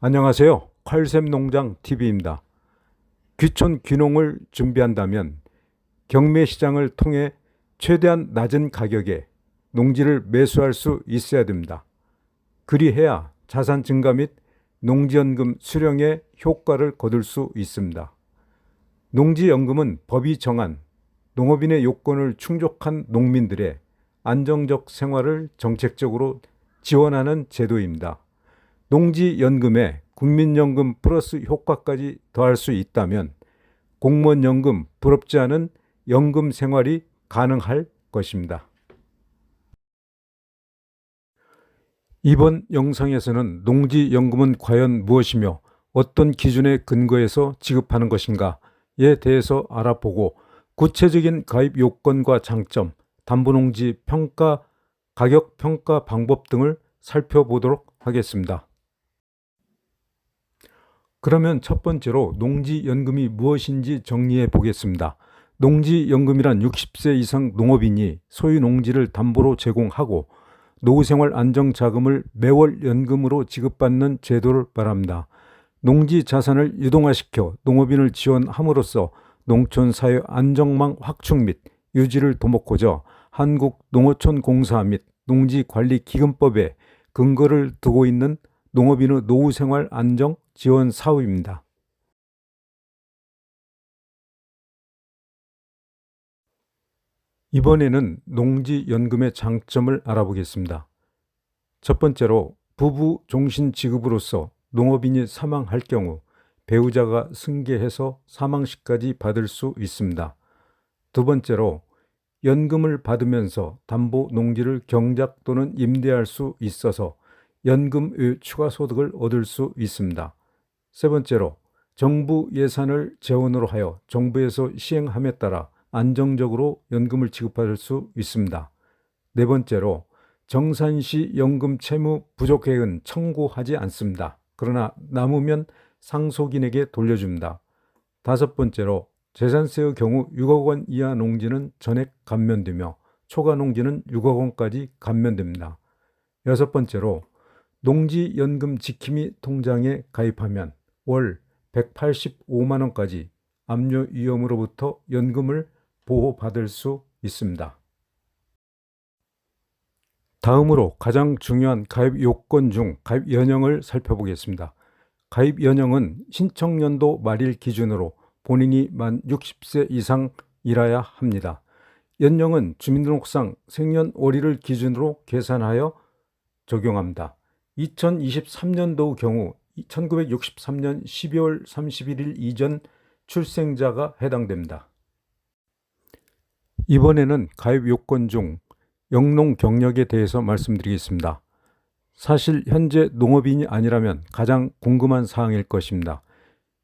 안녕하세요. 칼샘 농장 TV입니다. 귀촌 귀농을 준비한다면 경매 시장을 통해 최대한 낮은 가격에 농지를 매수할 수 있어야 됩니다. 그리해야 자산 증가 및 농지연금 수령의 효과를 거둘 수 있습니다. 농지연금은 법이 정한 농업인의 요건을 충족한 농민들의 안정적 생활을 정책적으로 지원하는 제도입니다. 농지연금에 국민연금 플러스 효과까지 더할 수 있다면 공무원연금 부럽지 않은 연금 생활이 가능할 것입니다. 이번 영상에서는 농지연금은 과연 무엇이며 어떤 기준에 근거해서 지급하는 것인가에 대해서 알아보고 구체적인 가입 요건과 장점, 담보농지 평가, 가격 평가 방법 등을 살펴보도록 하겠습니다. 그러면 첫 번째로 농지연금이 무엇인지 정리해 보겠습니다. 농지연금이란 60세 이상 농업인이 소유 농지를 담보로 제공하고 노후생활 안정자금을 매월 연금으로 지급받는 제도를 말합니다. 농지 자산을 유동화시켜 농업인을 지원함으로써 농촌사회 안정망 확충 및 유지를 도모하고자 한국농어촌공사 및 농지관리기금법에 근거를 두고 있는 농업인의 노후생활 안정 지원 사업입니다. 이번에는 농지연금의 장점을 알아보겠습니다. 첫 번째로 부부 종신 지급으로서 농업인이 사망할 경우 배우자가 승계해서 사망시까지 받을 수 있습니다. 두 번째로 연금을 받으면서 담보 농지를 경작 또는 임대할 수 있어서 연금 외 추가 소득을 얻을 수 있습니다. 세 번째로 정부 예산을 재원으로 하여 정부에서 시행함에 따라 안정적으로 연금을 지급받을 수 있습니다. 네 번째로 정산시 연금 채무 부족액은 청구하지 않습니다. 그러나 남으면 상속인에게 돌려줍니다. 다섯 번째로 재산세의 경우 6억 원 이하 농지는 전액 감면되며 초과 농지는 6억 원까지 감면됩니다. 여섯 번째로 농지연금 지킴이 통장에 가입하면 월 185만 원까지 압류 위험으로부터 연금을 보호받을 수 있습니다. 다음으로 가장 중요한 가입 요건 중 가입 연령을 살펴보겠습니다. 가입 연령은 신청연도 말일 기준으로 본인이 만 60세 이상이라야 합니다. 연령은 주민등록상 생년월일을 기준으로 계산하여 적용합니다. 2023년도 경우 1963년 12월 31일 이전 출생자가 해당됩니다. 이번에는 가입 요건 중 영농 경력에 대해서 말씀드리겠습니다. 사실 현재 농업인이 아니라면 가장 궁금한 사항일 것입니다.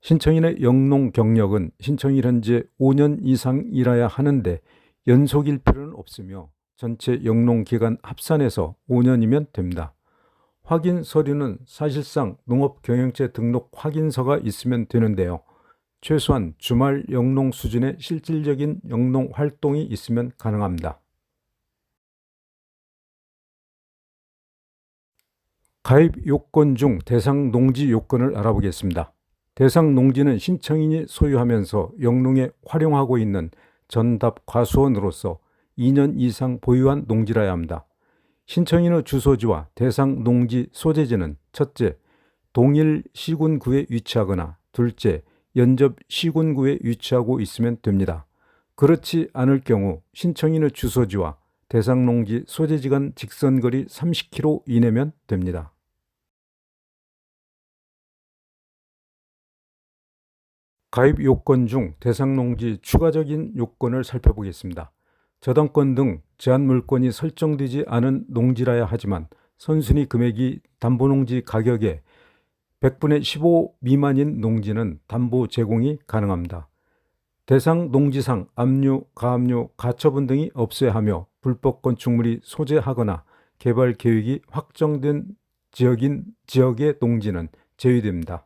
신청인의 영농 경력은 신청일 현재 5년 이상이라야 하는데 연속일 필요는 없으며 전체 영농 기간 합산해서 5년이면 됩니다. 확인 서류는 사실상 농업경영체 등록 확인서가 있으면 되는데요. 최소한 주말 영농 수준의 실질적인 영농 활동이 있으면 가능합니다. 가입 요건 중 대상 농지 요건을 알아보겠습니다. 대상 농지는 신청인이 소유하면서 영농에 활용하고 있는 전답 과수원으로서 2년 이상 보유한 농지라야 합니다. 신청인의 주소지와 대상 농지 소재지는 첫째, 동일 시군구에 위치하거나 둘째, 연접 시군구에 위치하고 있으면 됩니다. 그렇지 않을 경우 신청인의 주소지와 대상 농지 소재지 간 직선거리 30km 이내면 됩니다. 가입 요건 중 대상 농지 추가적인 요건을 살펴보겠습니다. 저당권 등 제한 물권이 설정되지 않은 농지라야 하지만 선순위 금액이 담보농지 가격의 100분의 15 미만인 농지는 담보 제공이 가능합니다. 대상 농지상 압류, 가압류, 가처분 등이 없어야 하며 불법 건축물이 소재하거나 개발 계획이 확정된 지역의 농지는 제외됩니다.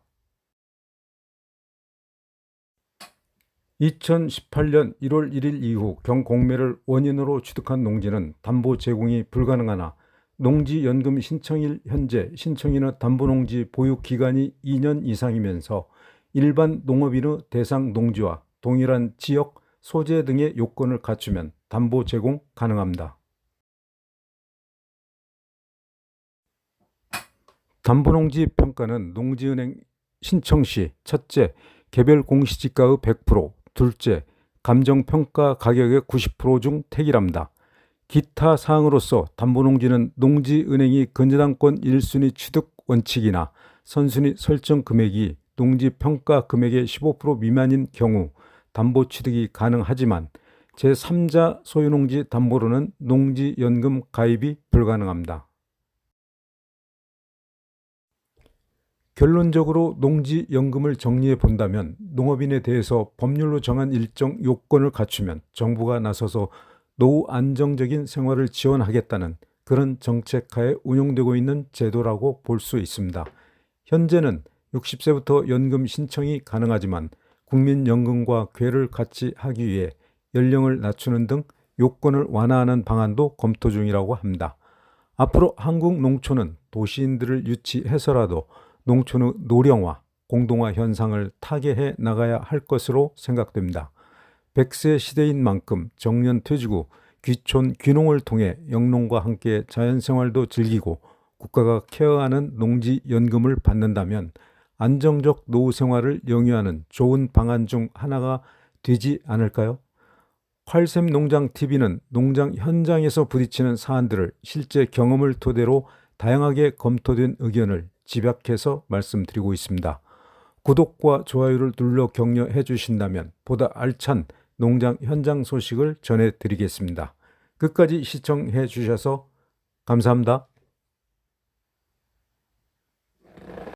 2018년 1월 1일 이후 경공매를 원인으로 취득한 농지는 담보 제공이 불가능하나 농지연금 신청일 현재 신청인의 담보농지 보유기간이 2년 이상이면서 일반 농업인의 대상 농지와 동일한 지역, 소재 등의 요건을 갖추면 담보 제공 가능합니다. 담보농지 평가는 농지은행 신청 시 첫째, 개별 공시지가의 100%, 둘째, 감정평가 가격의 90% 중 택일합니다. 기타 사항으로서 담보농지는 농지은행이 근저당권 1순위 취득 원칙이나 선순위 설정 금액이 농지평가 금액의 15% 미만인 경우 담보 취득이 가능하지만 제3자 소유농지 담보로는 농지연금 가입이 불가능합니다. 결론적으로 농지연금을 정리해 본다면 농업인에 대해서 법률로 정한 일정 요건을 갖추면 정부가 나서서 노후 안정적인 생활을 지원하겠다는 그런 정책하에 운용되고 있는 제도라고 볼 수 있습니다. 현재는 60세부터 연금 신청이 가능하지만 국민연금과 궤를 같이 하기 위해 연령을 낮추는 등 요건을 완화하는 방안도 검토 중이라고 합니다. 앞으로 한국 농촌은 도시인들을 유치해서라도 농촌의 노령화, 공동화 현상을 타개해 나가야 할 것으로 생각됩니다. 100세 시대인 만큼 정년퇴직 후 귀촌 귀농을 통해 영농과 함께 자연생활도 즐기고 국가가 케어하는 농지연금을 받는다면 안정적 노후생활을 영위하는 좋은 방안 중 하나가 되지 않을까요? 활샘 농장 TV는 농장 현장에서 부딪히는 사안들을 실제 경험을 토대로 다양하게 검토된 의견을 집약해서 말씀드리고 있습니다. 구독과 좋아요를 눌러 격려해 주신다면 보다 알찬 농장 현장 소식을 전해드리겠습니다. 끝까지 시청해 주셔서 감사합니다.